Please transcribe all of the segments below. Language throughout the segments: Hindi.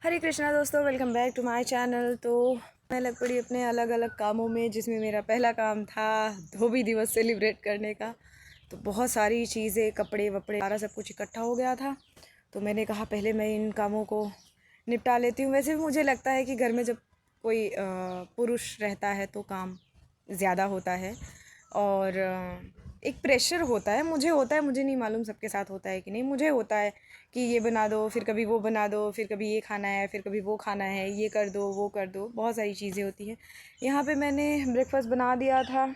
हरे कृष्णा दोस्तों, welcome back to my channel. तो मैं लग पड़ी अपने अलग अलग कामों में, जिसमें मेरा पहला काम था धोबी दिवस सेलिब्रेट करने का। तो बहुत सारी चीज़ें, कपड़े वपड़े, सारा सब कुछ इकट्ठा हो गया था। तो मैंने कहा पहले मैं इन कामों को निपटा लेती हूँ। वैसे भी मुझे लगता है कि घर में जब कोई पुरुष रहता है तो काम ज़्यादा होता है और एक प्रेशर होता है। मुझे होता है, मुझे नहीं मालूम सबके साथ होता है कि नहीं। मुझे होता है कि ये बना दो, फिर कभी वो बना दो, फिर कभी ये खाना है, फिर कभी वो खाना है, ये कर दो, वो कर दो, बहुत सारी चीज़ें होती हैं। यहाँ पे मैंने ब्रेकफास्ट बना दिया था,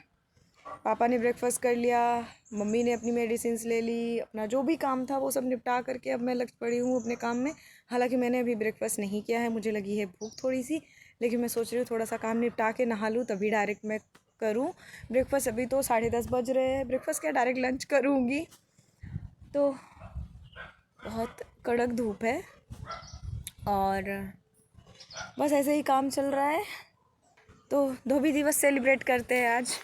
पापा ने ब्रेकफास्ट कर लिया, मम्मी ने अपनी मेडिसिन्स ले ली, अपना जो भी काम था वो सब निपटा करके अब मैं लग पड़ी हूँ अपने काम में। हालांकि मैंने अभी ब्रेकफास्ट नहीं किया है, मुझे लगी है भूख थोड़ी सी, लेकिन मैं सोच रही हूँ थोड़ा सा काम निपटा के नहा लूँ तभी डायरेक्ट मैं करूँ ब्रेकफास्ट। अभी तो 10:30 बज रहे हैं, ब्रेकफास्ट क्या डायरेक्ट लंच करूँगी। तो बहुत कड़क धूप है और बस ऐसे ही काम चल रहा है। तो धोबी दिवस सेलिब्रेट करते हैं आज।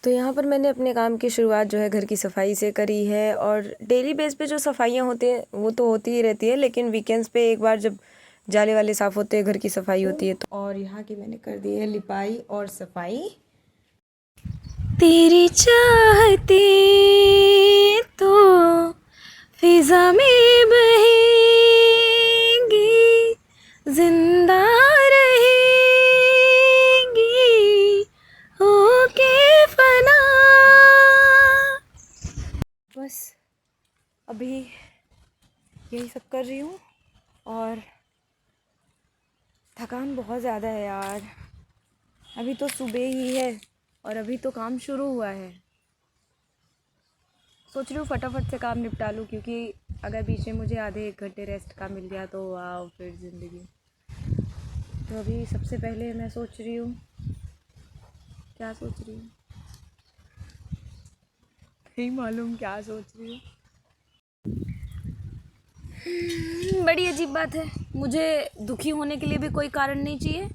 तो यहाँ पर मैंने अपने काम की शुरुआत जो है घर की सफाई से करी है। और डेली बेस पे जो सफाइयाँ होती हैं वो तो होती ही रहती है, लेकिन वीकेंड्स पे एक बार जब जाले वाले साफ़ होते हैं, घर की सफाई होती है। तो और यहाँ की मैंने कर दी है लिपाई और सफाई। तेरी चाहते तो फिजा में बहेंगी, जिंदा रहेंगी होके फना। बस अभी यही सब कर रही हूँ और थकान बहुत ज़्यादा है यार। अभी तो सुबह ही है और अभी तो काम शुरू हुआ है। सोच रही हूँ फटाफट से काम निपटा लूँ, क्योंकि अगर बीच में मुझे आधे 1 घंटे रेस्ट का मिल गया तो वाह फिर ज़िंदगी। तो अभी सबसे पहले मैं सोच रही हूँ, क्या सोच रही हूँ नहीं मालूम क्या सोच रही हूँ। बड़ी अजीब बात है, मुझे दुखी होने के लिए भी कोई कारण नहीं चाहिए,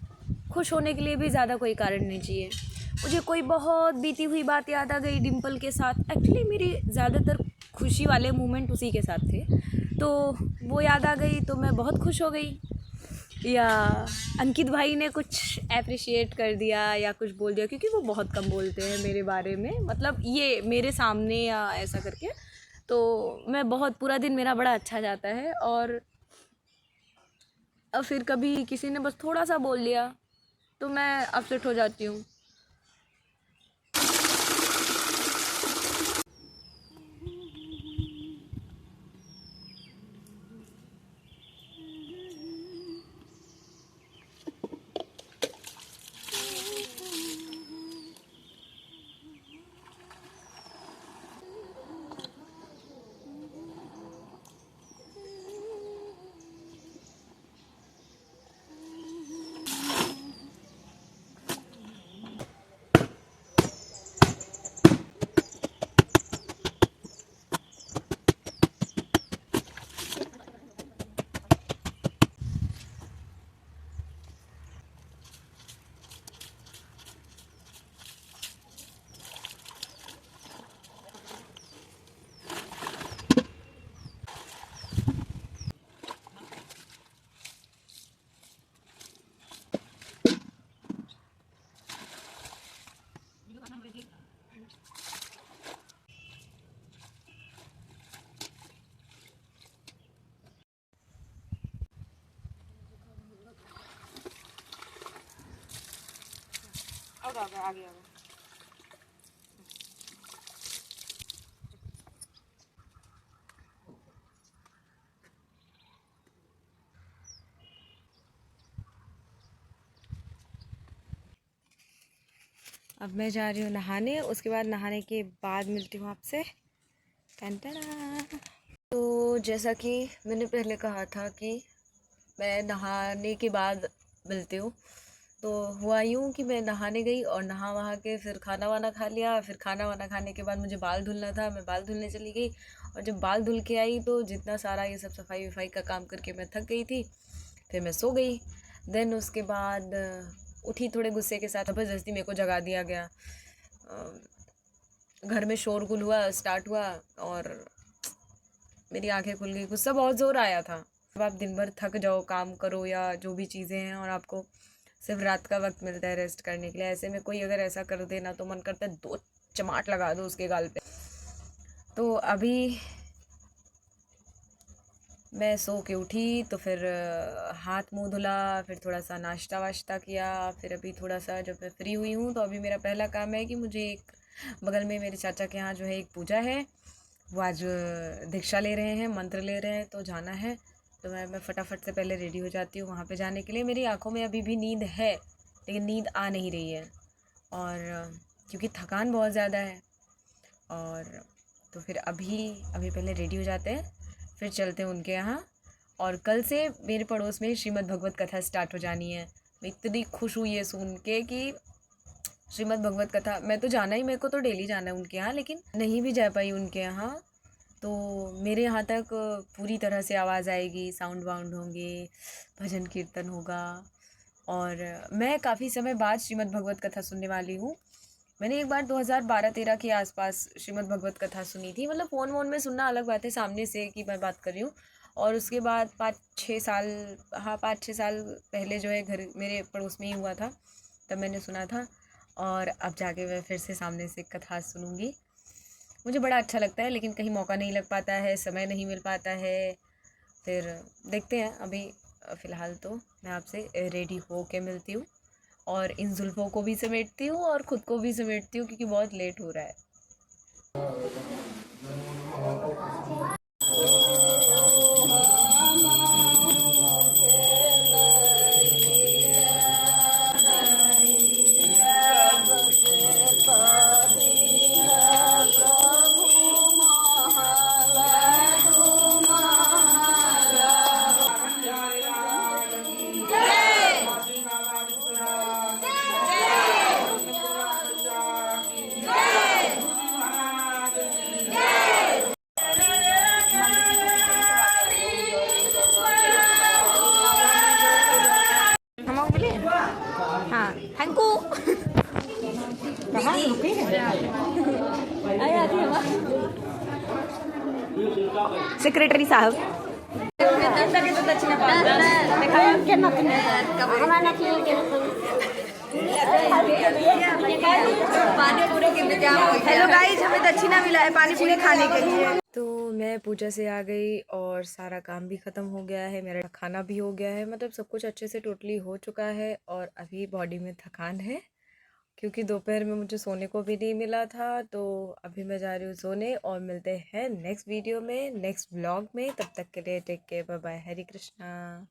खुश होने के लिए भी ज़्यादा कोई कारण नहीं चाहिए। मुझे कोई बहुत बीती हुई बात याद आ गई डिम्पल के साथ। एक्चुअली मेरी ज़्यादातर खुशी वाले मोमेंट उसी के साथ थे, तो वो याद आ गई तो मैं बहुत खुश हो गई। या अंकित भाई ने कुछ अप्रिशिएट कर दिया या कुछ बोल दिया, क्योंकि वो बहुत कम बोलते हैं मेरे बारे में, मतलब ये मेरे सामने या ऐसा करके। तो मैं बहुत, पूरा दिन मेरा बड़ा अच्छा जाता है। और अब फिर कभी किसी ने बस थोड़ा सा बोल लिया तो मैं अपसेट हो जाती हूँ। अब आ गया। अब मैं जा रही हूँ नहाने, उसके बाद नहाने के बाद मिलती हूँ आपसे। टन-टना। तो जैसा कि मैंने पहले कहा था कि मैं नहाने के बाद मिलती हूँ, तो हुआ यूँ कि मैं नहाने गई और नहा वहा के फिर खाना वाना खा लिया। फिर खाना वाना खाने के बाद मुझे बाल धुलना था, मैं बाल धुलने चली गई। और जब बाल धुल के आई तो जितना सारा ये सब सफाई वफाई का काम करके मैं थक गई थी, फिर मैं सो गई। देन उसके बाद उठी थोड़े गुस्से के साथ, ज़बरदस्ती मेरे को जगा दिया गया। घर में शोरगुल हुआ, स्टार्ट हुआ और मेरी आंखें खुल गई। गुस्सा बहुत ज़ोर आया था, जब आप दिन भर थक जाओ, काम करो या जो भी चीज़ें हैं, और आपको सिर्फ रात का वक्त मिलता है रेस्ट करने के लिए, ऐसे में कोई अगर ऐसा कर देना तो मन करता है 2 चमाट लगा दो उसके गाल पे। तो अभी मैं सो के उठी तो फिर हाथ मुंह धुला, फिर थोड़ा सा नाश्ता वाश्ता किया, फिर अभी थोड़ा सा जब मैं फ्री हुई हूँ तो अभी मेरा पहला काम है कि मुझे एक बगल में मेरे चाचा के यहाँ जो है एक पूजा है, वो आज दीक्षा ले रहे हैं, मंत्र ले रहे हैं, तो जाना है। तो मैं फटाफट से पहले रेडी हो जाती हूँ वहाँ पे जाने के लिए। मेरी आँखों में अभी भी नींद है लेकिन नींद आ नहीं रही है, और क्योंकि थकान बहुत ज़्यादा है। और तो फिर अभी पहले रेडी हो जाते हैं, फिर चलते हैं उनके यहाँ। और कल से मेरे पड़ोस में श्रीमद् भगवत कथा स्टार्ट हो जानी है। मैं इतनी खुश हुई है सुन के कि श्रीमद् भगवत कथा, मैं तो जाना ही, मेरे को तो डेली जाना है उनके यहाँ, लेकिन नहीं भी जा पाई उनके यहाँ तो मेरे यहाँ तक पूरी तरह से आवाज़ आएगी, साउंड वाउंड होंगे, भजन कीर्तन होगा। और मैं काफ़ी समय बाद श्रीमद् भगवत कथा सुनने वाली हूँ। मैंने एक बार 2012-13 के आसपास श्रीमद् भगवत कथा सुनी थी, मतलब फ़ोन वोन में सुनना अलग बात है, सामने से कि मैं बात कर रही हूँ। और उसके बाद 5-6 साल, हाँ 5-6 साल पहले जो है घर मेरे पड़ोस में ही हुआ था, तब मैंने सुना था। और अब जाके मैं फिर से सामने से कथा सुनूँगी। मुझे बड़ा अच्छा लगता है, लेकिन कहीं मौका नहीं लग पाता है, समय नहीं मिल पाता है। फिर देखते हैं। अभी फ़िलहाल तो मैं आपसे रेडी हो के मिलती हूँ, और इन जुल्फ़ों को भी समेटती हूँ और ख़ुद को भी समेटती हूँ क्योंकि बहुत लेट हो रहा है। हाँ थैंक यू। सेक्रेटरी साहब हेलो गाइस, हमें दक्षिणा मिला है पानी पूरी खाने के लिए। तो मैं पूजा से आ गई और सारा काम भी ख़त्म हो गया है, मेरा खाना भी हो गया है, मतलब सब कुछ अच्छे से टोटली हो चुका है। और अभी बॉडी में थकान है क्योंकि दोपहर में मुझे सोने को भी नहीं मिला था। तो अभी मैं जा रही हूँ सोने, और मिलते हैं नेक्स्ट वीडियो में, नेक्स्ट ब्लॉग में। तब तक के लिए टेक केयर, बाय बाय, हरे कृष्णा।